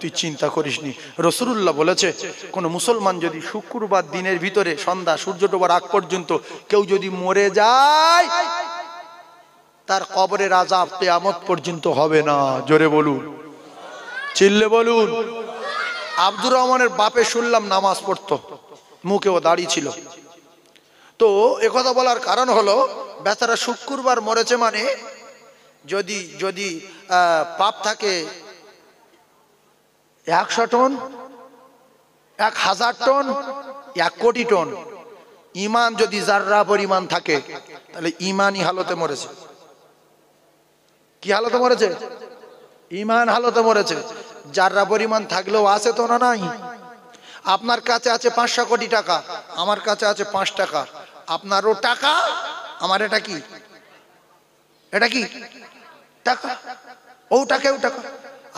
তুই চিন্তা করিসনি। রাসূলুল্লাহ বলেছে কোন মুসলমান যদি শুক্রবার দিনের ভিতরে সন্ধ্যা সূর্য ডোবার আগ পর্যন্ত কেউ যদি মরে যায়, তার কবরের আযাব কিয়ামত পর্যন্ত হবে না। জোরে বলুন, চিল্লে বলুন। আব্দুর রহমানের বাপে শুনলাম নামাজ পড়তো, মুখেও দাড়ি ছিল। তো একথা বলার কারণ হলো বেচারা শুক্রবার মরেছে মানে যদি যদি পাপ থাকে 100 টন, 1000 টন, 1 কোটি টন, ইমান যদি জাররা পরিমাণ থাকে তাহলে ইমানই হালতে মরেছে। কি হালতে মরেছে? ইমান হালতে মরেছে। জাররা পরিমাণ থাকলেও আছে তো না নাই? আপনার কাছে আছে 500 কোটি টাকা, আমার কাছে আছে 5 টাকা। আপনারও টাকা, আমার এটা কি? এটা কি টাকা? ও টাকা, ও টাকা।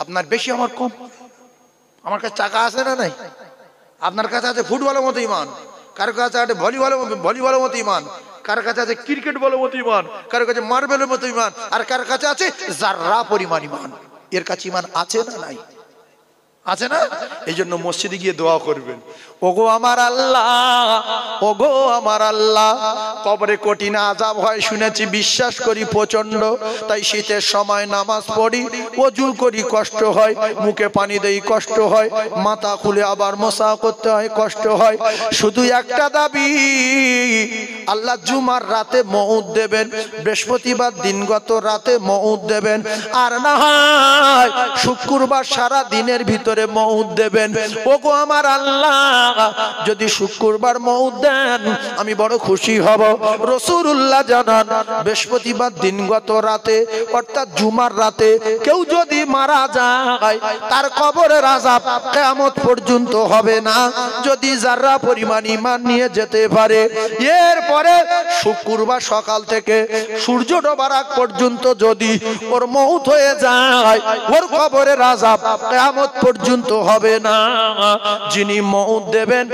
আপনার বেশি, আমার কম। আমার কাছে টাকা আছে না নাই? আপনার কাছে আছে ফুটবলের মতো ইমান, কারো কাছে আছে ভলিবলের মতো ইমান, কারো কাছে আছে ক্রিকেট বলের মতো ইমান, কারো কাছে মার্বেলের মতো ইমান, আর কারো কাছে আছে জাররা পরিমাণ ইমান। এর কাছে ইমান আছে না নাই? আছে না? এই জন্য মসজিদে গিয়ে দোয়া করবেন, ওগো আমার আল্লাহ, ওগো আমার আল্লাহ। কবরে কঠিন আযাব হয় শুনেছি, বিশ্বাস করি প্রচন্ড। তাই শীতের সময় নামাজ পড়ি, ওযু করি, কষ্ট হয়, মুখে পানি দেই, কষ্ট হয়, মাথা খুলে আবার মোসা করতে হয়, কষ্ট হয়। শুধু একটা দাবি, আল্লাহ জুমার রাতে মউত দেবেন, বৃহস্পতিবার দিনগত রাতে মউত দেবেন, আর না হয় শুক্রবার সারা দিনের ভিতরে মউত দেবেন। ওগো আমার আল্লাহ, যদি শুক্রবার মউত দেন আমি বড় খুশি হব। রাসূলুল্লাহ জানান বৃহস্পতিবার দিনগত রাতে অর্থাৎ জুমার রাতে কেউ যদি মারা যায়, তার কবরের আযাব কিয়ামত পর্যন্ত হবে না, যদি যারা পরিমাণ ঈমান নিয়ে যেতে পারে। এরপরে শুক্রবার সকাল থেকে সূর্য ডোবার আগ পর্যন্ত যদি ওর মউত হয়ে যায়, ওর কবরের আযাব কিয়ামত পর্যন্ত হবে না। যিনি মউত দেবেন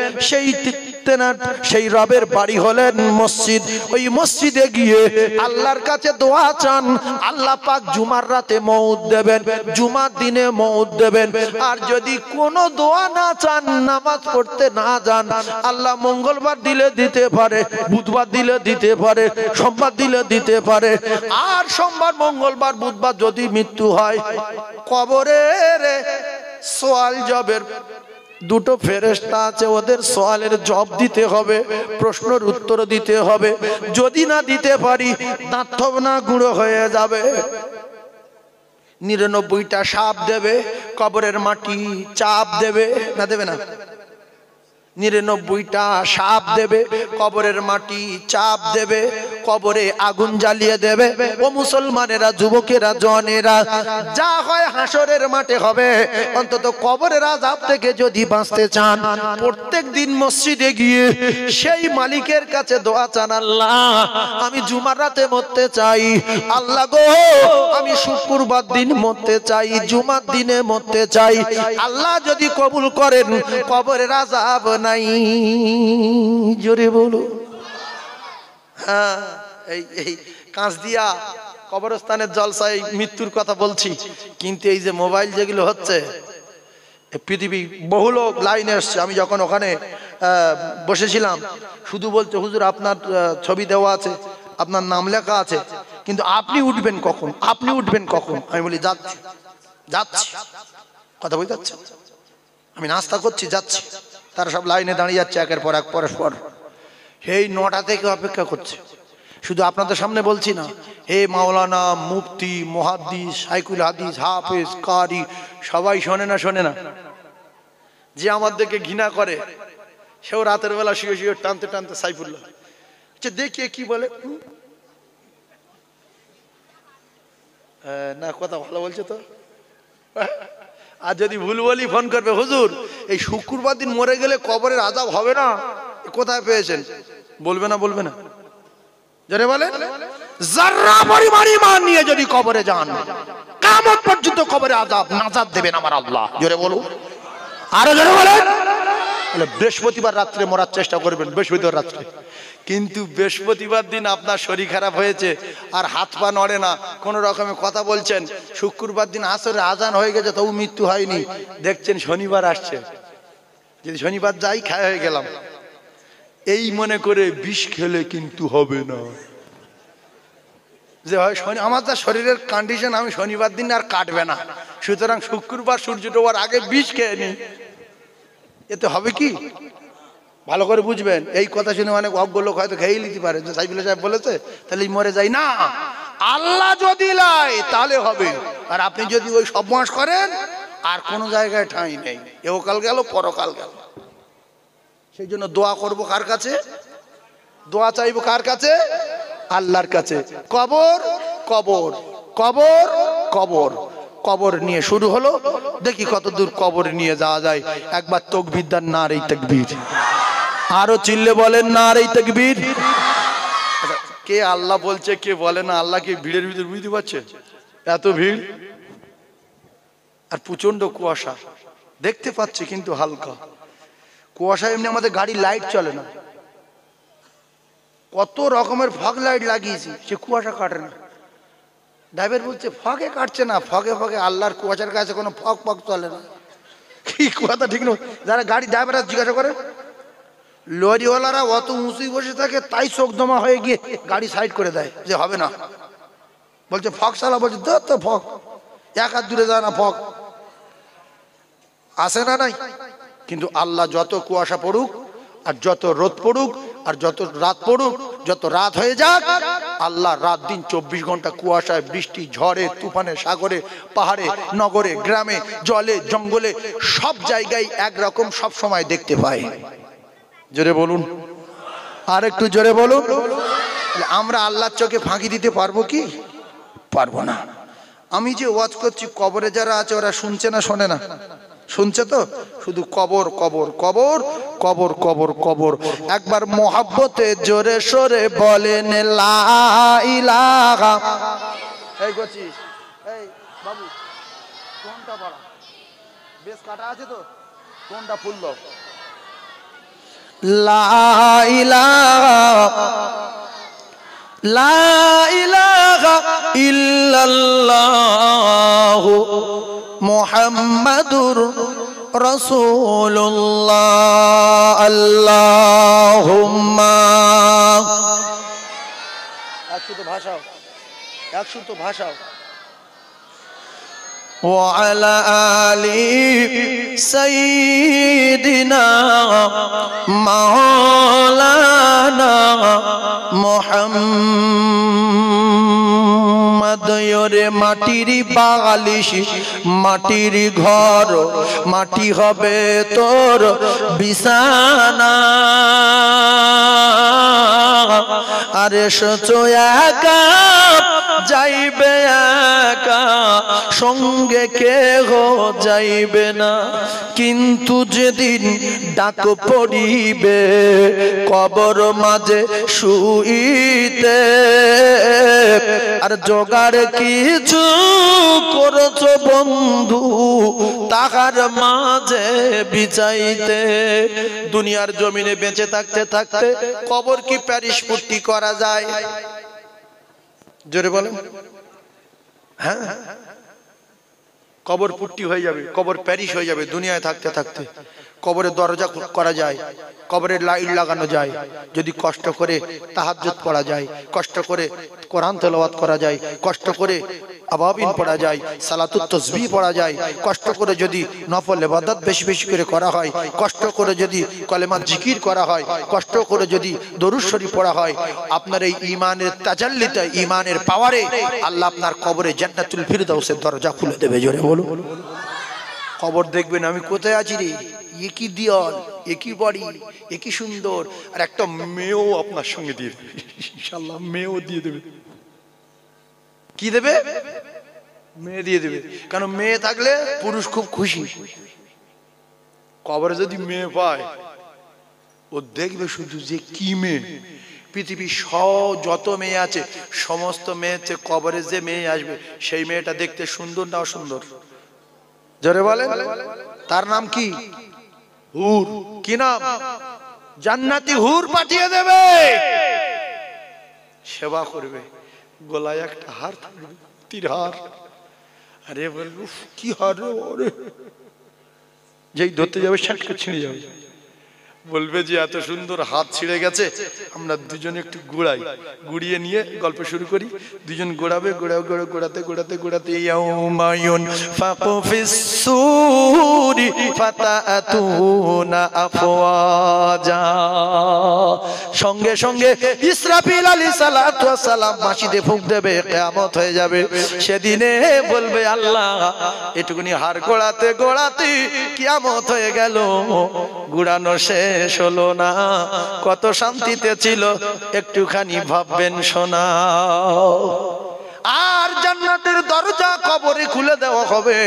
সেই রবের বাড়ি হলেন মসজিদ। ওই মসজিদে গিয়ে আল্লাহর কাছে দোয়া চান, আল্লাহ পাক জুমার রাতে মউত দেবেন, জুমার দিনে মউত দেবেন। আর যদি কোনো দোয়া না চান, নামাজ পড়তে না যান, আল্লাহ মঙ্গলবার দিলে দিতে পারে, বুধবার দিলে দিতে পারে, সোমবার দিলে দিতে পারে। আর সোমবার, মঙ্গলবার, বুধবার যদি মৃত্যু হয়, কবরের সওয়াল জবের দুটো ফেরেশতা আছে, ওদের সওয়ালের জবাব দিতে হবে, প্রশ্নের উত্তর দিতে হবে। যদি না দিতে পারি, দাঁত না গুঁড়ো হয়ে যাবে। 99টা সাপ দেবে, কবরের মাটি চাপ দেবে, না দেবে না? 99টা সাপ দেবে, কবরের মাটি চাপ দেবে, কবরে আগুন জ্বালিয়ে দেবে। ও মুসলমানেরা, যুবকেরা, জওয়ানেরা, যা হয় হাসরের মাঠে হবে। অন্তত কবরের আযাব থেকে যদি বাঁচতে চান, প্রত্যেক দিন মসজিদে গিয়ে সেই মালিকের কাছে দোয়া চান, আল্লাহ আমি জুমার রাতে মরতে চাই, আল্লাহ গো আমি শুক্রবার দিন মরতে চাই, জুমার দিনে মরতে চাই। আল্লাহ যদি কবুল করেন, কবরের আযাব নাই। জোরে বলো। হ্যাঁ, এই কাঁচদিয়া কবরস্থানের জলসায় মৃত্যুর কথা বলছি, কিন্তু এই যে মোবাইল যেগুলো হচ্ছে, পৃথিবী বহু লোক লাইনে এসছে। আমি যখন ওখানে বসেছিলাম, শুধু বলছে হুজুর আপনার ছবি দেওয়া আছে, আপনার নাম লেখা আছে, কিন্তু আপনি উঠবেন কখন, আপনি উঠবেন কখন? আমি বলি যাচ্ছি যাচ্ছি, কথা বলতে যাচ্ছে, আমি নাস্তা করছি, যাচ্ছি। তারা সব লাইনে দাঁড়িয়ে যাচ্ছে একের পর এক, পরস্পর। এই 9টা থেকে অপেক্ষা করছে। শুধু আপনাদের সামনে বলছি না, হে মাওলানা, মুফতি, মুহাদ্দিস, শাইখুল হাদিস, হাফেজ, কারি, সবাই শোনে না? শোনে না? যে আমাদেরকে ঘৃণা করে, সেও রাতের বেলা শুয়ে শুয়ে টানতে টানতে সাইফুল্লাহ দেখিয়ে কি বলে, না কথা ভালো বলছে তো। আর যদি ভুল বলি ফোন করবে, হুজুর এই শুক্রবার দিন মরে গেলে কবরের আযাব হবে না, কোথায় পেয়েছেন? বলবে না? বলবে না? যারা বলে যারা পরিমাণ ঈমান নিয়ে যদি কবরে যান, কিয়ামত পর্যন্ত কবরে আযাব নাজাত দেবেন আমার আল্লাহ। জোরে বলো, আরো জোরে বলেন। তাহলে বৃহস্পতিবার রাত্রে মরার চেষ্টা করবেন, বৃহস্পতিবার রাত্রে। কিন্তু বৃহস্পতিবার দিন আপনার শরীর খারাপ হয়েছে আর হাত পা নড়ে না, কোনো রকমে কথা বলছেন, শুক্রবার দিন আসরে আজান হয়ে গেছে তবু মৃত্যু হয়নি, দেখছেন শনিবার আসছে, যদি শনিবার যাই খায় হয়ে গেলাম, এই মনে করে বিষ খেলে কিন্তু হবে না। যে হয় আমার যা শরীরের কন্ডিশন, আমি শনিবার দিন আর কাটবে না, সুতরাং শুক্রবার সূর্য ডোবার আগে বিষ খেয়ে নি, এতে হবে কি? ভালো করে বুঝবেন, এই কথা শুনে অনেক অজ্ঞ লোক হয়তো খেয়ে নিতে পারে যে সাইফুল্লাহ সাহেব বলেছে তাহলে মরে যাই না। আল্লাহ যদি লাই তাহলে হবে, আর আপনি যদি ওই সব মাস করেন আর কোনো জায়গায় ঠাঁই নেই, এহকাল গেল পরকাল গেল। সেই জন্য দোয়া করব কার কাছে? দোয়া চাইবো কার কাছে? আল্লাহর কাছে। কবর কবর কবর কবর কবর নিয়ে শুরু হলো, দেখি কত দূর কবর নিয়ে যাওয়া যায়। একবার তাকবীর দেন, নারে তাকবীর, আরো চিল্লে বলেন নারে তাকবীর। কে আল্লাহ বলছে কে বলে না, আল্লাহ কি ভিড়ের ভিতর বুঝতে পারছে? এত ভিড় আর প্রচন্ড কুয়াশা দেখতে পাচ্ছি, কিন্তু হালকা কুয়াশা। এমনি আমাদের গাড়ি লাইট চলে না, কত রকমের ফগ লাইট লাগিয়েছি, সে কুয়াশা কাটে না। ড্রাইভার বলছে ফগে কাটছে না, ফগে ফগে আল্লাহর কুয়াশার কাছে কোনো ফগ ফগ চলে না। কি কথা ঠিক নয়? যারা গাড়ি ড্রাইভাররা জিজ্ঞাসা করে, লরিওয়ালারা অত উঁচুই বসে থাকে তাই চোখ জমা হয়ে গিয়ে গাড়ি সাইড করে দেয় যে হবে না, বলছে ফগ চালা, বলছে তো ফগ এক হাত দূরে যায় না, ফগ আসে না নাই। কিন্তু আল্লাহ যত কুয়াশা পড়ুক আর যত রোদ পড়ুক আর যত রাত পড়ুক, যত রাত হয়ে যাক, আল্লাহ রাত দিন 24 ঘন্টা কুয়াশায়, বৃষ্টি, ঝড়ে, তুফানে, সাগরে, পাহাড়ে, নগরে, গ্রামে, জলে, জঙ্গলে, সব জায়গায় একরকম সব সময় দেখতে পাই। জোরে বলুন, আর একটু জোরে বলুন। আমরা আল্লাহর চোখে ফাঁকি দিতে পারবো কি? পারবো না। আমি যে ওয়াজ করছি, কবরে যারা আছে ওরা শুনছে না শোনে না? শুনছে তো, শুধু কবর কবর কবর কবর কবর কবর। একবার মোহাব্বতে জোরে সোরে বলেন লা ইলাহা। এই গছিস, এই বাবু কোনটা বড় বেশ কাটা আছে তো, কোনটা ফুললো? লা ইলাহা লা ইলাহা ইল্লাল্লাহু মুহাম্মাদুর রাসূলুল্লাহ। আল্লাহুম্মা, একসাথে ভাষাও, একসাথে ভাষাও। وعلى آل سيدنا مولانا محمد। ইয়োরে মাটির বালিশ, মাটির ঘর, মাটি হবে তোর বিছানা। আরে সোচো একা যাইবে একা, সঙ্গে কেহ যাইবে না। কিন্তু যেদিন ডাক পড়িবে কবর মাঝে শুইতে, আর জোগাড় কিছু করছো বন্ধু তাহার মাঝে বিছাইতে। দুনিয়ার জমিনে বেঁচে থাকতে থাকতে কবর কি প্যারিস পুট্টি করা যায়? জোরে বলেন। হ্যাঁ, কবর পুট্টি হয়ে যাবে, কবর প্যারিস হয়ে যাবে দুনিয়ায় থাকতে থাকতে। কবরের দরজা করা যায়, কবরের লাইট লাগানো যায়, যদি কষ্ট করে তাহাজ্জুদ পড়া যায়, কষ্ট করে কোরআন তেলাওয়াত করা যায়, কষ্ট করে আবাবিন পড়া যায়, সালাতুত তাসবিহ পড়া যায়, কষ্ট করে যদি নফল ইবাদত বেশি বেশি করে করা হয়, কষ্ট করে যদি কলেমা জিকির করা হয়, কষ্ট করে যদি দরুদ শরীফ পড়া হয়, আপনার এই ঈমানের তাজাল্লিতে, ঈমানের পাওয়ারে আল্লাহ আপনার কবরে জান্নাতুল ফিরদাউসের দরজা খুলে দেবে। জোরে বলুন। কবর দেখবেন আমি কোথায় আছি রে, একই দেওয়াল, একই বাড়ি, একই সুন্দর, আর একটা মেয়েও আপনার সঙ্গে দিয়ে দেবে ইনশাআল্লাহ। মেয়েও দিয়ে দেবে। কি দেবে? মেয়ে দিয়ে দেবে। কারণ মেয়ে থাকলে পুরুষ খুব খুশি। কবরে যদি মেয়ে পায় ও দেখবে শুধু যে কি মেয়ে। পৃথিবীর যত মেয়ে আছে সমস্ত মেয়ে হচ্ছে কবরে যে মেয়ে আসবে সেই মেয়েটা দেখতে সুন্দর না অসুন্দর? জোরে বলেন। তার নাম কি? হুর। কি নাম? জান্নাতি হুর পাঠিয়ে দেবে, সেবা করবে, গলায় একটা হার থাকবে, তীর হার। আরে বলবো কি হার রে, ওরে যেই ধরতে যাবে শাটকে ছিঁড়ে যাবে। বলবে যে এত সুন্দর হাত ছিঁড়ে গেছে, আমরা দুজনে একটু গোড়াই, গুড়িয়ে নিয়ে গল্প শুরু করি। দুজন গোড়াবে, গোড়াতে গোড়াতে গোড়াতে ইয়াউমায়ুন ফাকু ফিস-সূরি ফাতাতুনা আফওয়াজা। সঙ্গে সঙ্গে ইসরাফিল আলাইহিস সালাতু ওয়াস সালাম বাঁশিতে ফুঁক দেবে, কিয়ামত হয়ে যাবে। সেদিনে বলবে আল্লাহ এটুকুনি হাড় গোড়াতে গোড়াতে কিয়ামত হয়ে গেল, গুড়ানো শেষ হলো না, কত শান্তিতে ছিল একটুখানি ভাববেন শোনা। আর জান্নাতের দরজা কবরে খুলে দেওয়া হবে,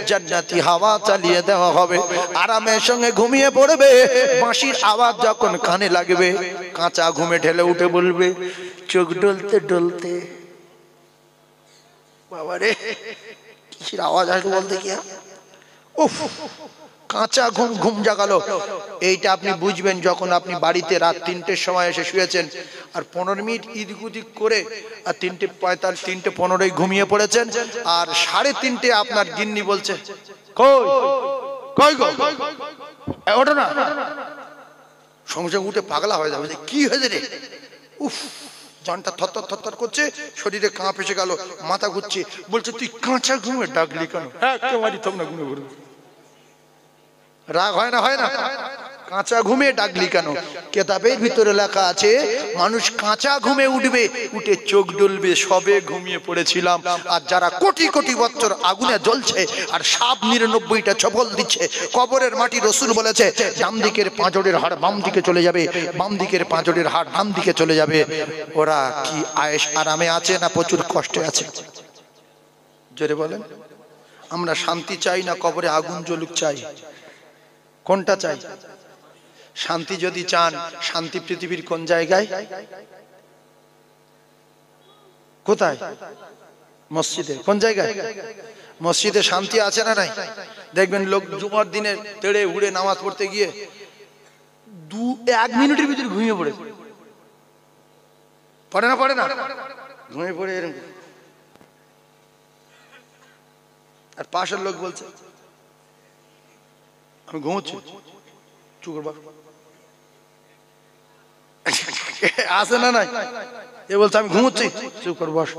জান্নাতি হাওয়া চালিয়ে দেওয়া হবে, আরামের সঙ্গে ঘুমিয়ে পড়বে। বাঁশির আওয়াজ যখন কানে লাগবে, কাঁচা ঘুমে ঢেলে উঠে বলবে চোখ ডলতে ডলতে, বাবারে কিসের আওয়াজ আসলো বলতে কি, উফ, কাঁচা ঘুম ঘুম জাগালো। এইটা আপনি বুঝবেন যখন আপনি বাড়িতে রাত 3টের সময় এসে শুয়েছেন, আর 15 মিনিট ইদিক উদিক করে আর 3:45 3:15 ঘুমিয়ে পড়েছেন, আর 3:30 আপনার গিন্নি বলছে কই কই গো, ওঠো না। সঙ্গে সঙ্গে উঠে পাগলা হয়ে যাবে, কি হয়েছে রে, উফ, জানটা থরথর থরথর করছে, শরীরে কাঁপ এসে গেল, মাথা ঘুরছে, বলছে তুই কাঁচা ঘুমে ডাকলি কেন? একেবারে তোমরা ঘুমে ঘুরে রাগ হয় না, হয় না? কাঁচা ঘুমে ডাকলি কেন? কেতাবের ভিতরে লেখা আছে মানুষ কাঁচা ঘুমে উঠবে, উঠে চোখ ডলবে সবে ঘুমিয়ে পড়েছিলাম। আর যারা কোটি কোটি বছর আগুনে জ্বলছে আর সাপ 99টা ছবল দিচ্ছে, কবরের মাটি, রসুল বলেছে ডান দিকের পাঁজরের হাড় বাম দিকে চলে যাবে, বাম দিকের পাঁজরের হাড় ডান দিকে চলে যাবে। ওরা কি আয়েশ আরামে আছে না প্রচুর কষ্টে আছে? জোরে বলেন। আমরা শান্তি চাই না কবরে আগুন জ্বলুক চাই? কোনটা চাই? শান্তি যদি চান, শান্তি পৃথিবীর কোন জায়গায়? কোথায়? মসজিদে। কোন জায়গায়? মসজিদে শান্তি আছে না নাই? দেখবেন লোক জুমার দিনে তেড়ে উড়ে নামাজ পড়তে গিয়ে 1 মিনিটের ভিতরে ঘুমিয়ে পড়ে, পড়ে না পড়ে না, ঘুমিয়ে পড়ে এরকম। আর পাশের লোক বলছে আমি ঘুমোচ্ছি, চুপ কর, আসে না নাই? এ বলছে আমি ঘুমোচ্ছি, চুপ কর বস।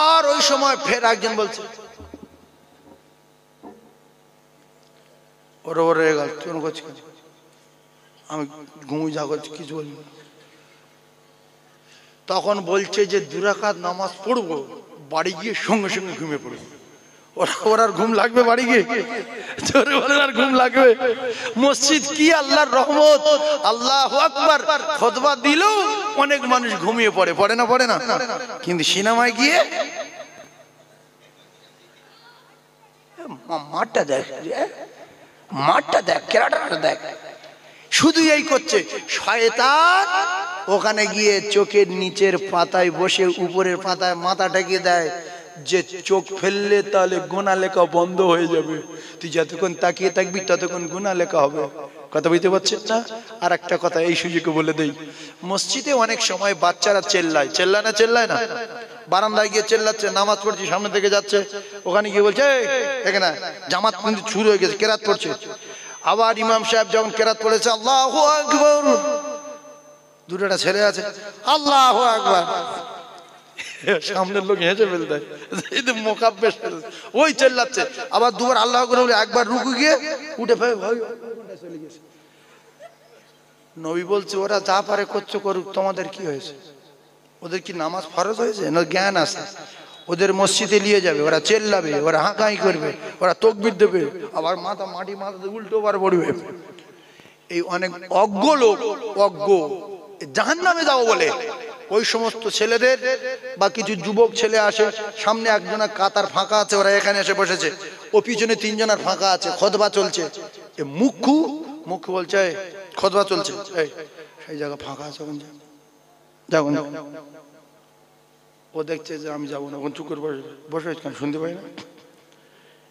আর ওই সময় ফের একজন বলছে ওরে ওরে গেল, কেন করছি, আমি ঘুমিয়ে যা করছি কিছু বলি। তখন বলছে যে 2 রাকাত নামাজ পড়বো, বাড়ি গিয়ে সঙ্গে সঙ্গে ঘুমিয়ে পড়বো। ওর আর ঘুম লাগবে বাড়ি গিয়ে? আর ঘুম লাগবে? মসজিদ কি আল্লাহর রহমত, আল্লাহু আকবার। খুতবা দিলেও অনেক মানুষ ঘুমিয়ে পড়ে, পড়ে না পড়ে না? কিন্তু সিনেমায় গিয়ে মাঠটা দেখ, মাঠটা দেখ, কেরাটাটা দেখ, শুধু এই করছে। শয়তান ওখানে গিয়ে চোখের নিচের পাতায় বসে উপরের পাতায় মাথা ঠেকিয়ে দেয় যে চোখ ফেললে তাহলে গুনাহ লেখা বন্ধ হয়ে যাবে, তুই যতক্ষণ তাকিয়ে থাকবি ততক্ষণ গুনাহ লেখা হবে। কথা বুঝতে পারছেন না? আর একটা কথা এই সুযোগে বলে দেই, মসজিদে অনেক সময় বাচ্চারা চেল্লায়, চেল্লায় না চেল্লায় না? বারান্দায় গিয়ে চেল্লাচ্ছে, নামাজ পড়ছি, সামনে থেকে যাচ্ছে, ওখানে গিয়ে বলছে এখানে জামাত কিন্তু শুরু হয়ে গেছে, কেরাত পড়ছে। আবার ইমাম সাহেব যখন কেরাত পড়েছে আল্লাহু আকবার, দুটোটা ছেলে আছে আল্লাহু আকবার, সামনের লোক হেসে ফেলতে, মোকাব্বেশ ওই চেল্লাচ্ছে। আবার দুবার আল্লাহ করে বলে একবার রুকু গিয়ে উঠে ফেলে চলে গেছে। নবী বলছে ওরা যা পারে করছো করুক, তোমাদের কি হয়েছে? ওদের কি নামাজ ফরজ হয়েছে না জ্ঞান আছে? ওদের মসজিদে নিয়ে যাবে, ওরা চেল্লাবে, ওরা হাঁকাই করবে, ওরা তাকবীর দেবে, আবার মাথা মাটি মাথাতে উল্টো বার পড়বে। এই অনেক অজ্ঞ লোক, অজ্ঞ জাহান্নামে যাবো বলে ওই সমস্ত ছেলেদের বা কিছু যুবক ছেলে আসে, সামনে একজনের কাতার ফাঁকা আছে, ওরা এখানে এসে বসেছে, ও পিছনে 3 জনের ফাঁকা আছে, খুতবা চলছে। এ মুখ্যু বলছে খুতবা চলছে, এই সেই জায়গা ফাঁকা আছে, ওখানে যাও। ও দেখছে যে আমি যাবো না, ওখানে চুপ করে বসে কেন, শুনতে পাই না?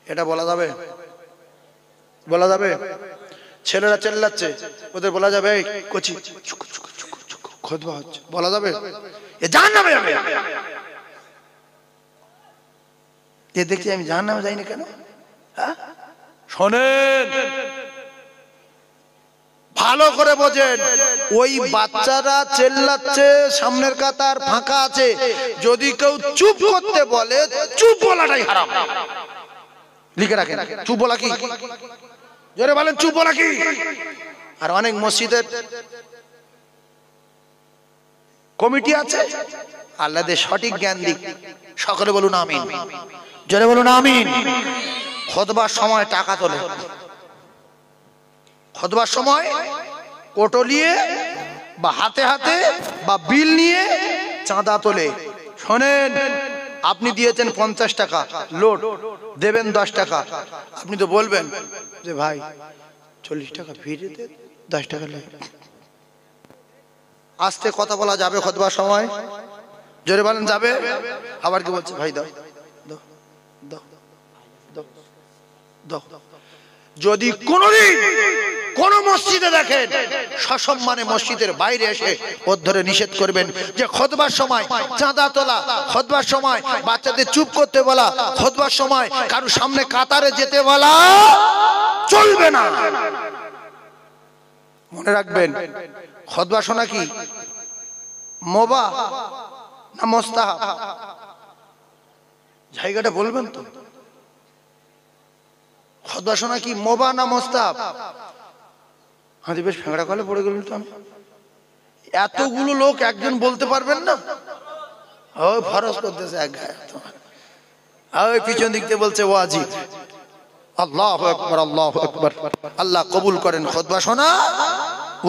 এটা বলা যাবে? বলা যাবে? ছেলেরা চেল্লাচ্ছে, ওদের বলা যাবে এই কচি খুতবা হচ্ছে, বলা যাবে? এ জাহান্নামে যাবে। এ দেখছি আমি জাহান্নামে যাই না কেন? হ্যাঁ, শোনেন ভালো করে বোঝেন, ওই বাচ্চারা চেল্লাচ্ছে, সামনের কাতার ফাঁকা আছে, যদি কেউ চুপ করতে বলে, চুপ বলাটাই হারাম। লিখে রাখেন, চুপ বলা কি? জোরে বলেন, চুপ বলা কি? আর অনেক মসজিদের কমিটি আছে, আল্লাহ সঠিক জ্ঞান দিক, সকলে বলুন আমিন, জোরে বলুন আমিন। খুতবার সময় টাকা তোলে, খুতবার সময় কোটো নিয়ে বা হাতে হাতে বা বিল নিয়ে চাঁদা তোলে। শোনেন, আপনি দিয়েছেন 50 টাকা, লোড দেবেন 10 টাকা, আপনি তো বলবেন যে ভাই 40 টাকা ফিরে দে, 10 টাকা লাগে। আস্তে কথা বলা যাবে খুতবার সময়? জোরে বলেন যাবে? আবার কি বলছে, ভাই দাও দাও দাও দাও দাও। যদি কোনদিন কোন মসজিদে দেখেন সসম্মানে মসজিদের বাইরে এসে ওর ধরে নিষেধ করবেন যে খুতবার সময় চাঁদা তোলা, খুতবার সময় বাচ্চাদের চুপ করতে বলা, খুতবার সময় কারো সামনে কাতারে যেতে বলা চলবে না। মনে রাখবেন, খুতবা শোনা কি মুবাহ না মুস্তাহাব? জায়গাটা বলবেন তো। খুতবা শোনা কি মুবাহ না মুস্তাহাব? আমি বেশ ফেঁকড়া কলে পড়ে গেলাম তো। আমি এতগুলো লোক একজন বলতে পারবেন না? ওই ফরজ করতেছে এক গায়ে, ওই পিছন দিক দিয়ে বলছে ওয়াজিব। আল্লাহু আকবার, আল্লাহু আকবার। আল্লাহ কবুল করেন। খুতবা শোনা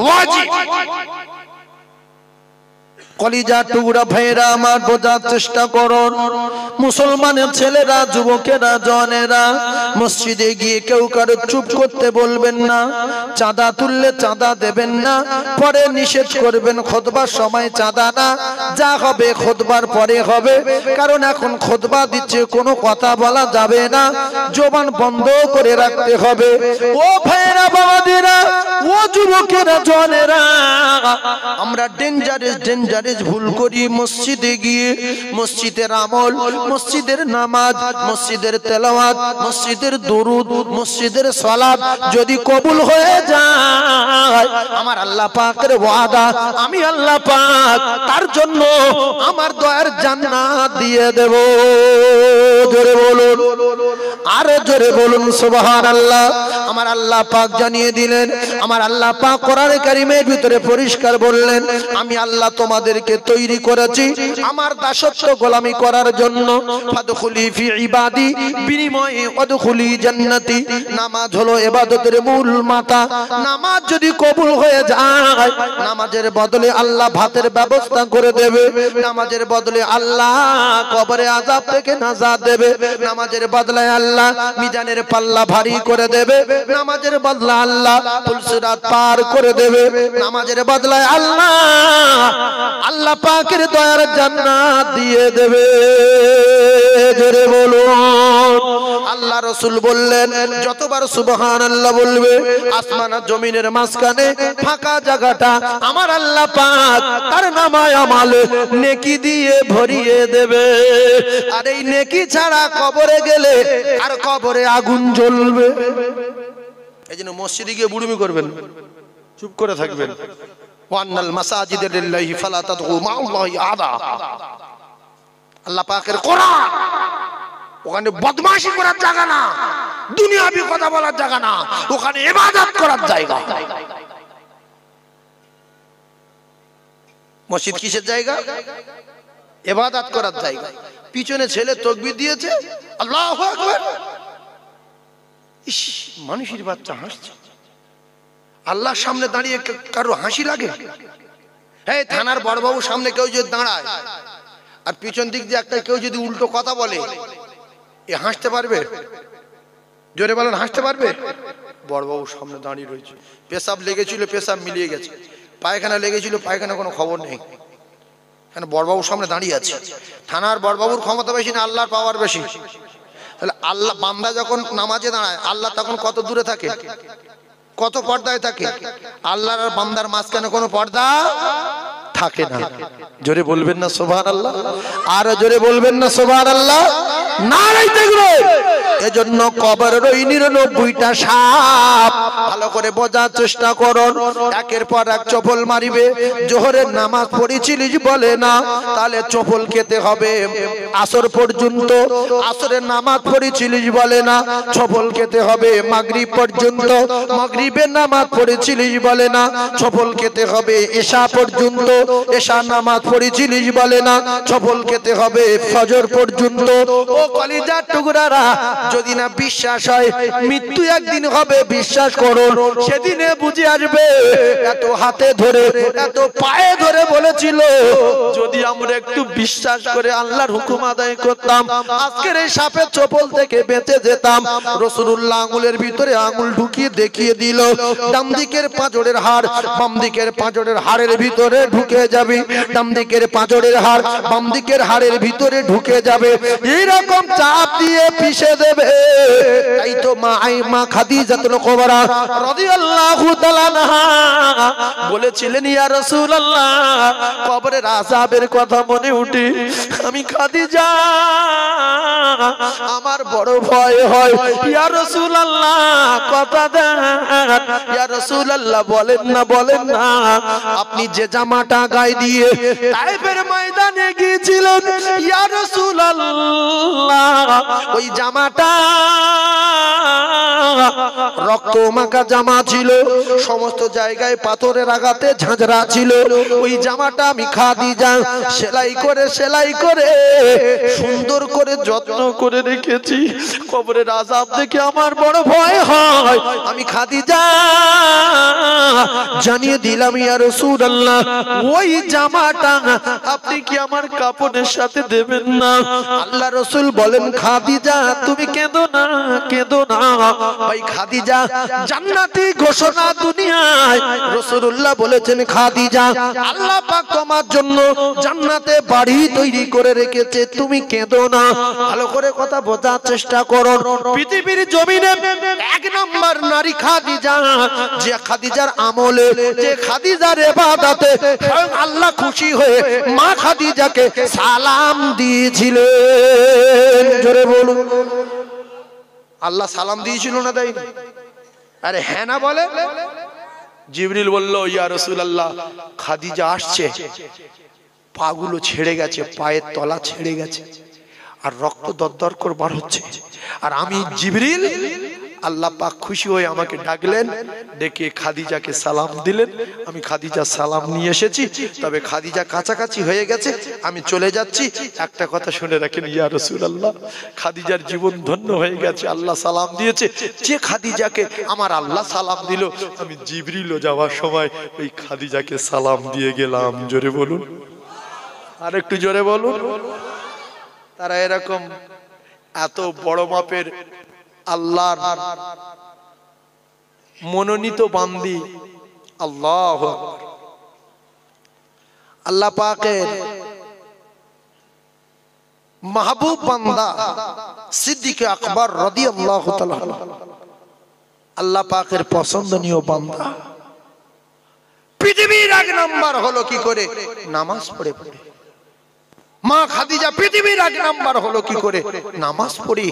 ওয়াজিব। কলিজা টুকরা ভাইরা আমার, বোঝার চেষ্টা করুন। মুসলমানের ছেলেরা, যুবকেরা, জওয়ানেরা, মসজিদে গিয়ে কেউ কারো চুপ করতে বলবেন না, চাঁদা তুললে চাঁদা দেবেন না, পরে নিষেধ করবেন। খুতবার সময় চাঁদা না, যা হবে খুতবার পরে হবে, কারণ এখন খুতবা দিচ্ছে, কোনো কথা বলা যাবে না, জবান বন্ধ করে রাখতে হবে। ও ভাইরা, বাবাদেরা, ও যুবকেরা, জওয়ানেরা, আমরা ডেঞ্জারাস ভুল করি। মসজিদে গিয়ে মসজিদের আমল, মসজিদের নামাজ, মসজিদের তেলাওয়াত, মসজিদের দরুদ, মসজিদের সালাত যদি কবুল হয়ে যায়, আমার আল্লাহ পাকের ওয়াদা, আমি আল্লাহ পাক তার জন্য আমার দয়ার জান্নাত দিয়ে দেব। জোরে বলুন, আরো জোরে বলুন সুবহানাল্লাহ। আমার আল্লাহ পাক জানিয়ে দিলেন, আমার আল্লাহ পাক কোরআনে কারীমের ভিতরে পরিষ্কার বললেন, আমি আল্লাহ তোমাদেরকে তৈরি করেছি আমার দাসত্ব গোলামি করার জন্য। ফাদখুলি ফি ইবাদি, বিনিময়ে ওয়াদখুলি জান্নাতি। নামাজ হলো ইবাদতের মূল মাথা। নামাজ যদি কবুল হয়ে যায়, নামাজের বদলে আল্লাহ ভাতের ব্যবস্থা করে দেবে, নামাজের বদলে আল্লাহ কবরে আযাব থেকে নাজাত দেবে, নামাজের বদলে আল্লাহ মিজানের পাল্লা ভারী করে দেবে, নামাজের বদলে আল্লাহ পুলসিরাত পার করে দেবে, নামাজের বদলে আল্লাহ আল্লাহ পাকের দয়ার জান্নাত দিয়ে দেবে। জোরে বলুন। আল্লাহ রাসূল বললেন, যতবার সুবহানাল্লাহ বলবে, আসমান আর জমিনের মাঝখানে ফাঁকা জায়গাটা আমার আল্লাহ পাক তার নামায় আমালে নেকি দিয়ে ভরিয়ে দেবে। আর এই নেকি ছাড়া কবরে গেলে আর কবরে আগুন জ্বলবে। এই জন্য মসজিদে গিয়ে বুড়ুমি করবেন, চুপ করে থাকবেন। ওয়ান্নাল মাসাজিদা লিল্লাহি ফালা তাদউ মা'আল্লাহি আহাদা। আল্লাহ পাকের কোরআন, ওখানে বদমাশি করার জায়গা না, দুনিয়াবি কথা বলার জায়গা না, ওখানে ইবাদত করার জায়গা। মসজিদ কিসের জায়গা? ইবাদত করার জায়গা। পিছনে ছেলে তাকবীর দিয়েছে, আল্লাহু আকবার। ইস, মানুষের বাচ্চা হাসছে। আল্লাহর সামনে দাঁড়িয়ে কারো হাসি লাগে? এই থানার বড়বাবুর সামনে কেউ যদি দাঁড়ায় আর পিছন দিক দিয়ে একটা কেউ যদি উল্টো কথা বলে, এ হাসতে পারবে? জোরে বলেন, হাসতে পারবে? বড়বাবুর সামনে দাঁড়িয়ে রয়েছে, পেশাব লেগেছিল, পেশাব মিলিয়ে গেছে, পায়খানা লেগেছিল, পায়খানা কোনো খবর নেই, কেন বড়বাবুর সামনে দাঁড়িয়ে আছে। থানার বড়বাবুর ক্ষমতা বেশি না আল্লাহর পাওয়ার বেশি? তাহলে আল্লাহ, বান্দা যখন নামাজে দাঁড়ায়, আল্লাহ তখন কত দূরে থাকে? কত পর্দায় থাকে, আল্লাহর আর বান্দার মাঝখানে কোনো পর্দা থাকে না। জোরে বলবেন না সুবহানাল্লাহ, আর জোরে বলবেন না সুবহানাল্লাহ, নারায়ে তাকবীর। এজন্য কবরের ওই 99টা সাপ ভালো করে বোঝার চেষ্টা করুন। একের পর এক চপল মারিবে। জোহরের নামাজ পড়েছিলিস বলে না, তাহলে চপল খেতে হবে আসর পর্যন্ত। আসরের নামাজ পড়েছিলিস বলে না, চপল খেতে হবে মাগরিব পর্যন্ত। মাগরিবের নামাজ পড়েছিলিস বলে না, চপল খেতে হবে এশা পর্যন্ত। এশার নামাজ পড়েছিলিস বলে না, চপল খেতে হবে ফজর পর্যন্ত। ও কলিজার টুকরারা, যদি না বিশ্বাস হয় মৃত্যু একদিন হবে, বিশ্বাস করুন সেদিনে বুঝে আসবে। এত হাতে ধরে এত পায়ে ধরে বলেছিল, যদি আমরা একটু বিশ্বাস করে আল্লাহর হুকুম আদায় করতাম, আজকের এই সাপের চপল থেকে বেঁচে যেতাম। রাসূলুল্লাহ আঙ্গুলের ভিতরে আঙ্গুল ঢুকিয়ে দেখিয়ে দিল, ডান দিকের পাঁজরের হাড় বাম দিকের পাঁজরের হাড়ের ভিতরে ঢুকে যাবে, ডান দিকের পাঁজরের হাড় বাম দিকের হাড়ের ভিতরে ঢুকে যাবে। এইরকম চাপ দিয়ে পিষে দেবে। তাই তো মা খাদিজাতুল কুবরা রাদিয়াল্লাহু তাআলা আনহা বলেছিলেন, ইয়া রাসূলুল্লাহ, কবরের আযাবের কথা মনে উঠে আমি খাদিজা আমার বড় ভয় হয়। ইয়া রাসূলুল্লাহ, কথা দেন। ইয়া রাসূলুল্লাহ, বলেন না বলেন না, আপনি যে জামাটা গায়ে দিয়ে তায়েফের ময়দানে গিয়েছিলেন, ইয়া রাসূলুল্লাহ, ওই জামাটা রক্ত মাখা জামা ছিল, সমস্ত জায়গায় পাথরের আঘাতে ঝাঁঝরা ছিল। ওই জামাটা আমি খাদিজা সেলাই করে সুন্দর করে যত্ন করে রেখেছি। কবরের আযাব দেখে আমার বড় ভয় হয়। আমি খাদিজা জানিয়ে দিলাম, ইয়া রাসূলুল্লাহ, ওই জামাটা আপনি কি আমার কাপড়ের সাথে দেবেন না? আল্লাহ রাসূল বলেন, খাদিজা তুমি কেঁদো না, কেঁদো না। ভাই খাদিজা জান্নাতি ঘোষণা দুনিয়ায়। রাসূলুল্লাহ বলেছেন, খাদিজা আল্লাহ পাক তোমার জন্য জান্নাতে বাড়ি তৈরি করে রেখেছে, তুমি কেঁদো না। ভালো করে কথা বোঝার চেষ্টা করো। পৃথিবীর জমিনে এক নম্বর নারী খাদিজা, যে খাদিজার আমলে, যে খাদিজার ইবাদতে স্বয়ং আল্লাহ খুশি হয়ে মা খাদিজাকে সালাম দিয়েছিলেন। জোরে বলুন, আল্লাহ সালাম দিয়েছিল না দেয়নি? আরে হ্যাঁ না বলে। জিবরিল বলল, ইয়া রাসূলুল্লাহ, খাদিজা আসছে, পাগুলো ছেড়ে গেছে, পায়ের তলা ছেড়ে গেছে, আর রক্ত দরদর করে বার হচ্ছে। আর আমি জিবরিল, আল্লাহ পাক খুশি হয়ে আমাকে ডাকলেন, ডেকে খাদিজাকে সালাম দিলেন। আমি খাদিজা সালাম নিয়ে এসেছি, তবে খাদিজা কাছাকাছি হয়ে গেছে, আমি চলে যাচ্ছি। একটা কথা শুনে রাখেন, ইয়া রাসূলুল্লাহ, খাদিজার জীবন ধন্য হয়ে গেছে, আল্লাহ সালাম দিয়েছে। যে খাদিজাকে আমার আল্লাহ সালাম দিল, আমি জিবরিলও যাওয়ার সময় ওই খাদিজাকে সালাম দিয়ে গেলাম। জোরে বলুন, আর একটু জোরে বলুন। তারা এরকম এত বড় মাপের আল্লাহর মনোনীত বান্দি। আল্লাহু আকবার। আল্লাহ পাকের মাহবুব বান্দা সিদ্দিক আকবর রাদিয়াল্লাহু তাআলা আল্লাহ পাকের পছন্দনীয় বান্দা। পৃথিবীর এক নাম্বার হলো কি করে? নামাজ পড়ে পড়ে। মা খাদিজা পৃথিবীর এক নাম্বার হলো কি করে? নামাজ পড়ে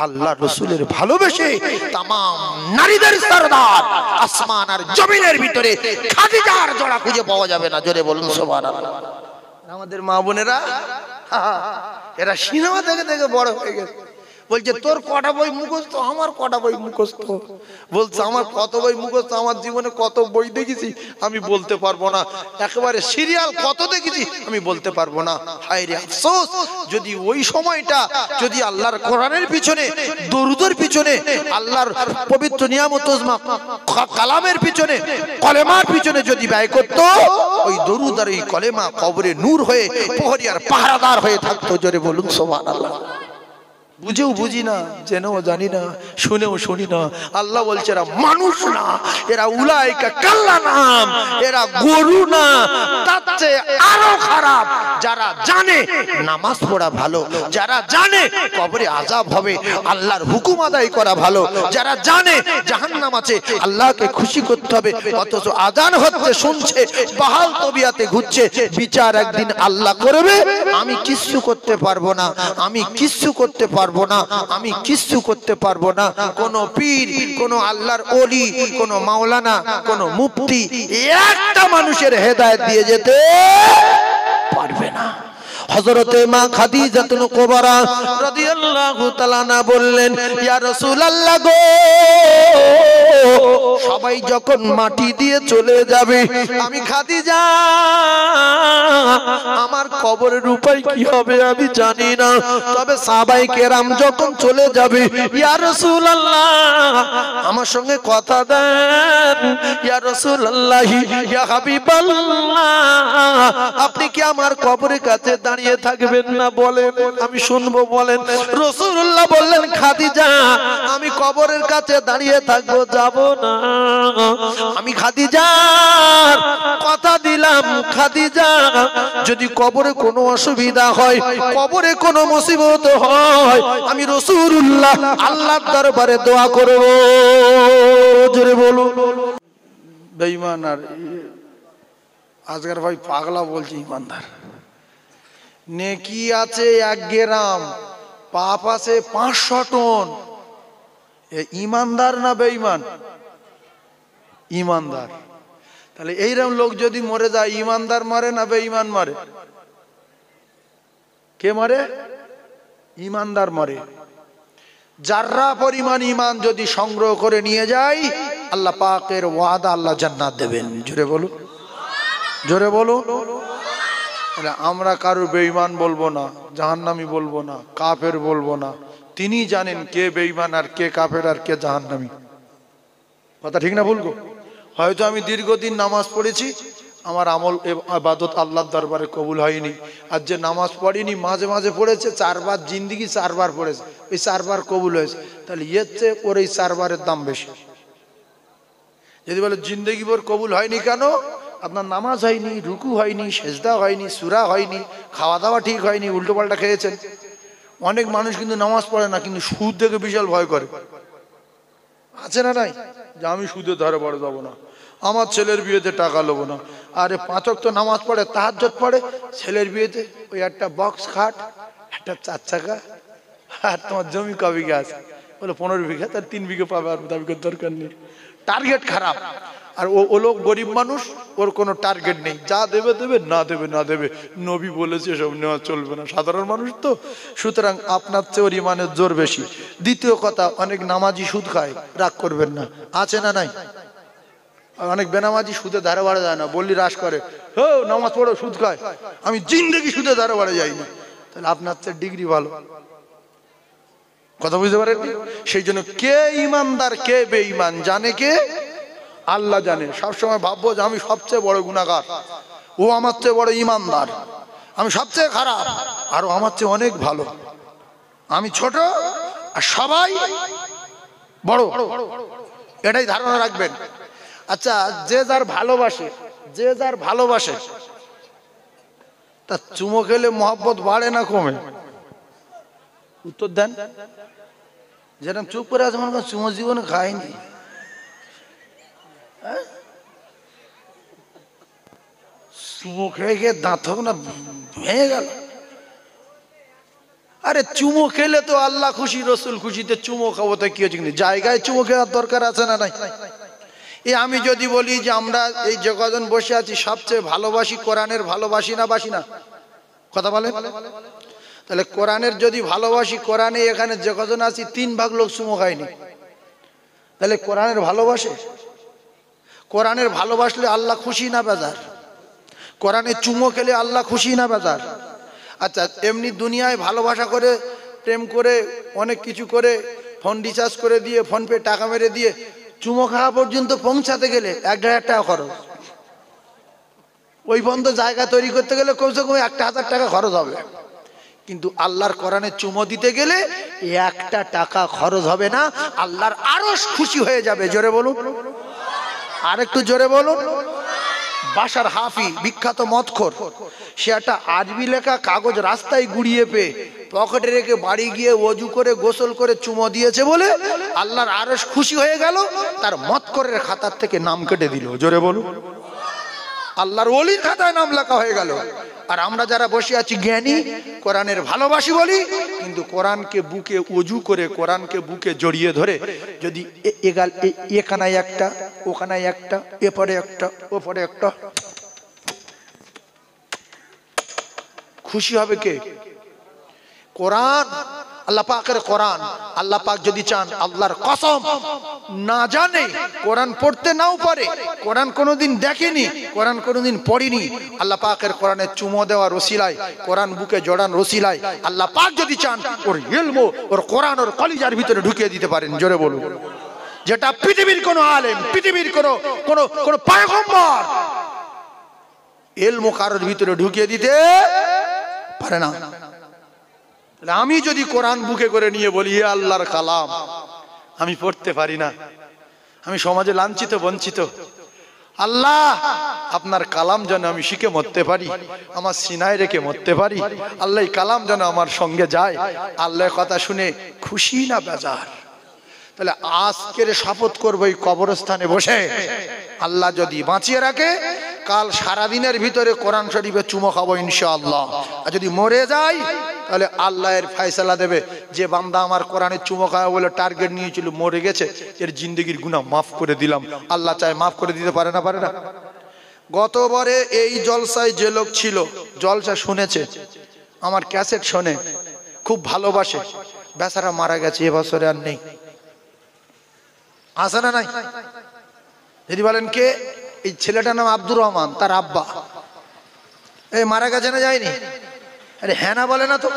আল্লাহ রাসূলের ভালোবেসে। তামাম নারীদের সরদার, আসমান আর জমিনের ভিতরে খাদিজার জোড়া খুঁজে পাওয়া যাবে না। জোরে বলুন সুবহানাল্লাহ। আমাদের মা বোনেরা এরা সিনেমা দেখে দেখে বড় হয়ে গেছে। বলছে, তোর কটা বই মুখস্থ? আমার কটা বই মুখস্থ? বলছে, আমার কত বই মুখস্থ? আমার জীবনে কত বই দেখেছি আমি বলতে পারবো না। একেবারে সিরিয়াল কত দেখেছি আমি বলতে পারবো না। হায় রে আফসোস, যদি ওই সময়টা যদি আল্লাহর কোরআনের পিছনে, দরুদের পিছনে, আল্লাহর পবিত্র নিয়ামত কালামের পিছনে, কলেমার পিছনে যদি ব্যয় করতো, ওই দরুদ আর এই কলেমা কবরে নূর হয়ে প্রহরী আর পাহারাদার হয়ে থাকতো। জোরে বলুন সুবহানাল্লাহ। বুঝেও বুঝি না, জেনেও জানি না, শুনেও শুনি না। আল্লাহ বলছে এরা মানুষ না, এরা উলাইকা কাল্লানাম, এরা গরু না, তার চেয়ে আরো খারাপ। যারা জানে নামাজ পড়া ভালো, যারা জানে কবরে আযাব হবে আল্লাহর হুকুম আদায় করা ভালো, যারা জানে জাহান্নাম আছে আল্লাহকে খুশি করতে হবে, অথচ আজান হচ্ছে শুনছে, বাহাল তবিয়াতে ঘুরছে, বিচার একদিন আল্লাহ করবে। আমি কিচ্ছু করতে পারবো না, আমি কিচ্ছু করতে পারবো না, আমি কিচ্ছু করতে পারবো না। কোন পীর, কোন আল্লাহর ওলি, কোন মাওলানা, কোন মুফতি একটা মানুষের হেদায়েত দিয়ে যেতে পারবে না। হযরতে মা খাদিজাতুল কুবরা রাদিয়াল্লাহু তাআলা না বললেন, ইয়া রাসূলুল্লাহ গো, সবাই যখন মাটি দিয়ে চলে যাবে, আমি খাদিজা আমার কবরের উপায় কি হবে আমি জানি না, তবে সাহাবায়ে কেরাম যখন চলে যাবে, ইয়া রাসূলুল্লাহ আমার সঙ্গে কথা দেন, ইয়া রাসূলুল্লাহ ইয়া হাবিবাল্লাহ আপনি কি আমার কবরের কাছে দাঁড়িয়ে থাকবেন না? বলেন, আমি শুনবো, বলেন। রাসূলুল্লাহ বললেন, খাদিজা আমি কবরের কাছে দাঁড়িয়ে থাকবো, যাব না। আমি খাদিজার কথা দিলাম, খাদিজা যদি কবরে কোনো অসুবিধা হয়, কবরে কোনো মুসিবত হয়, আমি রাসূলুল্লাহ আল্লাহর দরবারে দোয়া করব। জোরে বলুন। বেঈমান আর আজকের ভাই পাগলা বলছি ইমানদার। নেকি আছে 1 গ্রাম, পাপ আছে 500 টন। এ ইমানদার না বেঈমান? ইমানদার। তাহলে এইরকম লোক যদি মরে যায়, ইমানদার মারে না বেঈমান মারে? কে মারে? ইমানদার মারে। যাররা পরিমাণ ইমান যদি সংগ্রহ করে নিয়ে যায়, আল্লাহ পাকের ওয়াদা, আল্লাহ জান্নাত দেবেন। জোরে বলুন, জোরে বলুন। আমরা কারো বেঈমান বলবো না, জাহান্নামী বলবো না, কাফের বলবো না। তিনি জানেন কে বেঈমান আর কে কাফের আর কে জাহান্নামী। কথা ঠিক না ভুল গো? হয়তো আমি দীর্ঘদিন নামাজ পড়েছি, আমার আমল ইবাদত আল্লাহর দরবারে কবুল হয়নি। আর যে নামাজ পড়েনি, মাঝে মাঝে পড়েছে, 4 বার জিন্দেগি 4 বার পড়েছে, ওই 4 বার কবুল হয়েছে, তাহলে এর চেয়ে ওর এই 4 বারের দাম বেশি। যদি বলে জিন্দেগি ভর কবুল হয়নি কেন? আপনার নামাজ হয়নি, রুকু হয়নি, সেজদা হয়নি, সূরা হয়নি, খাওয়া দাওয়া ঠিক হয়নি, উল্টো পাল্টা খেয়েছেন। অনেক মানুষ কিন্তু নামাজ পড়ে না, কিন্তু সুদ দেখে বিশাল ভয় করে। আছে না নাই? যে আমি সুদের ধারে পড়ে যাবো না, আমার ছেলের বিয়েতে টাকা নেবো না। আরে 5 ওয়াক্ত নামাজ পড়ে, তাহাজ্জুদ পড়ে, ছেলের বিয়েতে ওই একটা বক্স খাট, একটা 4 চাকা, আর তোমার জমি ক বিঘা আছে? বলে 15 বিঘা, তার 3 বিঘা পাবে, আর দাবি করার দরকার নেই। টার্গেট খারাপ। আর ও লোক গরিব মানুষ, ওর কোনো টার্গেট নেই, যা দেবে দেবে, না দেবে না দেবে। নবী বলেছে সব নেওয়া চলবে না, সাধারণ মানুষ তো। সুতরাং আপনার চেয়ে ওর ইমানের জোর বেশি। দ্বিতীয় কথা, অনেক নামাজি সুদ খায়, রাগ করবেন না, আছে না নাই? অনেক বেনামাজি সুদে ধারে বাড়ে যায় না, বললি রাস করে, হো নামাজ পড়ো সুদ খায়, আমি জিন্দেগি সুদে ধারে বাড়ে যাইনি। তাহলে আপনার চেয়ে ডিগ্রি ভালো। কথা বুঝতে পারেন? সেই জন্য কে ইমানদার কে বেঈমান জানে কে? আল্লাহ জানে। সবসময় ভাববো যে আমি সবচেয়ে বড় গুনাহগার, ও আমার চেয়ে বড় ইমানদার, আমি সবচেয়ে খারাপ, আর ও আমার চেয়ে অনেক ভালো, আমি ছোট আর সবাই বড়। এটাই ধারণা রাখবেন। আচ্ছা, যে যার ভালোবাসে, যে যার ভালোবাসে, তা চুমো খেলে মহব্বত বাড়ে না কমে? উত্তর দেন। যেরকম চুপ করে আছে, মনে করেন চুমো জীবনে খায়নি। চুমো খেয়ে খেয়ে দাঁত হোক না ভেঙে গেল। আরে চুমো খেলে তো আল্লাহ খুশি, রসুল খুশিতে চুমো খাবো, তো কি হচ্ছে? জায়গায় চুমো খাওয়ার দরকার আছে না নাই? আমি যদি বলি যে আমরা এই যে কজন বসে আছি সবচেয়ে ভালোবাসি কোরআনের, ভালোবাসি না বাসি না? কথা বলেন। তাহলে কোরআনের যদি ভালোবাসি, কোরআনে এখানে যে কজন আছি 3 ভাগ লোক চুমো খায়নি, তাহলে কোরআনের ভালোবাসে? কোরআনের ভালোবাসলে আল্লাহ খুশি না বেজার? কোরআনে চুমো খেলে আল্লাহ খুশি না বেজার? আচ্ছা, এমনি দুনিয়ায় ভালোবাসা করে, প্রেম করে, অনেক কিছু করে, ফোন রিচার্জ করে দিয়ে, ফোন পে টাকা মেরে দিয়ে চুমো খাওয়া পর্যন্ত পৌঁছাতে গেলে 1,000 টাকা খরচ। ওই বন্ধ জায়গা তৈরি করতে গেলে কমসে কম 1,000 টাকা খরচ হবে। কিন্তু আল্লাহর কোরআনে চুমো দিতে গেলে একটা টাকা খরচ হবে না, আল্লাহর আরশ খুশি হয়ে যাবে। জোরে বলুন, আর একটু জোরে বলুন। বাশার হাফি বিখ্যাত মদখোর, সে একটা আরবি লেখা কাগজ রাস্তায় গুড়িয়ে পেয়ে পকেটে রেখে বাড়ি গিয়ে ওযু করে গোসল করে চুমো দিয়েছে বলে আল্লাহর আরশ খুশি হয়ে গেল, তার মদখোরের খাতার থেকে নাম কেটে দিল। জোরে বলুন, আল্লাহর ওলির খাতায় নাম লেখা হয়ে গেল। আর আমরা যারা বসে আছি জ্ঞানী, কোরআনের ভালোবাসি বলি, কিন্তু কোরআনকে বুকে ওযু করে কোরআনকে বুকে জড়িয়ে ধরে যদি এখানায় একটা ওখানায় একটা এপারে একটা ওপারে একটা, খুশি হবে কে? কোরআন, আল্লাহ পাকের কোরআন। আল্লাহ পাক যদি চান, আল্লাহর কসম, না জানে, কোরআন পড়তে নাও পারে, কোরআন কোনোদিন দেখেনি, কোরআন কোনোদিন পড়েনি, আল্লাহ পাকের কোরআনে চুমো দেওয়ার ওসিলায়, কোরআন বুকে জড়ান ওসিলায় আল্লাহ পাক যদি চান ওর ইলম, ওর কোরআন ওর কলিজার ভিতরে ঢুকিয়ে দিতে পারেন। জোরে বলুন, যেটা পৃথিবীর কোনো আলেম, পৃথিবীর কোনো পয়গম্বর ইলম কারোর ভিতরে ঢুকিয়ে দিতে পারে না। আমি যদি কোরআন বুকে করে নিয়ে বলি হে আল্লাহর কালাম, আমি পড়তে পারি না, আমি সমাজে লাঞ্ছিত বঞ্চিত, আল্লাহ আপনার কালাম যেন আমি শিখে মরতে পারি, আমার সিনায় রেখে মরতে পারি, আল্লাহ এই কালাম যেন আমার সঙ্গে যায়। আল্লাহর কথা শুনে খুশি না বেজার? তাহলে আজকের শপথ করবো এই কবরস্থানে বসে, আল্লাহ যদি বাঁচিয়ে রাখে কাল সারাদিনের ভিতরে কোরআন শরীফে চুমো খাবো ইনশাআল্লাহ। আর যদি মরে যাই তাহলে আল্লাহ এর ফয়সালা দেবে, যে বান্দা আমার কোরআনে চুমো খাওয়া বলে টার্গেট নিয়েছিল মরে গেছে, এর জিন্দগির গুনাহ মাফ করে দিলাম। আল্লাহ চায় মাফ করে দিতে পারে না? পারে না? গতবারে এই জলসায় যে লোক ছিল, জলসা শুনেছে, আমার ক্যাসেট শোনে, খুব ভালোবাসে, বেচারা মারা গেছে, এবছরে আর নেই। আছে না নাই? যদি বলেন কে? এই ছেলেটার নাম আব্দুর রহমান, তার আব্বা। এই মারা গেছে না যায়নি? আরে হ্যাঁ না বলে না তো।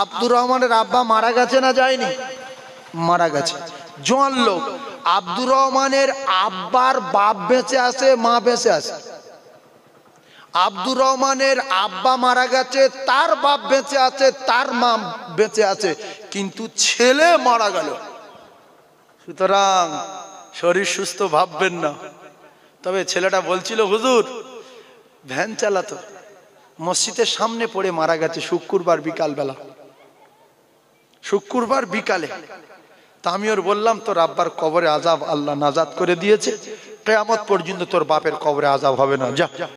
আব্দুর রহমানের আব্বা মারা গেছে না যায়নি? মারা গেছে। জোয়ান লোক। আব্দুর রহমানের আব্বার বাপ বেঁচে আছে, মা বেঁচে আছে। আব্দুর রহমানের আব্বা মারা গেছে, তার বাপ বেঁচে আছে, তার মা বেঁচে আছে, কিন্তু ছেলে মারা গেল। সুতরাং শরীর সুস্থ ভাববেন না। তবে ছেলেটা বলছিল, হুজুর ভ্যান চালাতো, মসজিদের সামনে পড়ে মারা গেছে শুক্রবার বিকাল বেলা, শুক্রবার বিকালে। তা আমি ওর বললাম, তোর আব্বার কবরে আযাব আল্লাহ নাজাত করে দিয়েছে, কিয়ামত পর্যন্ত তোর বাপের কবরে আযাব হবে না, যা।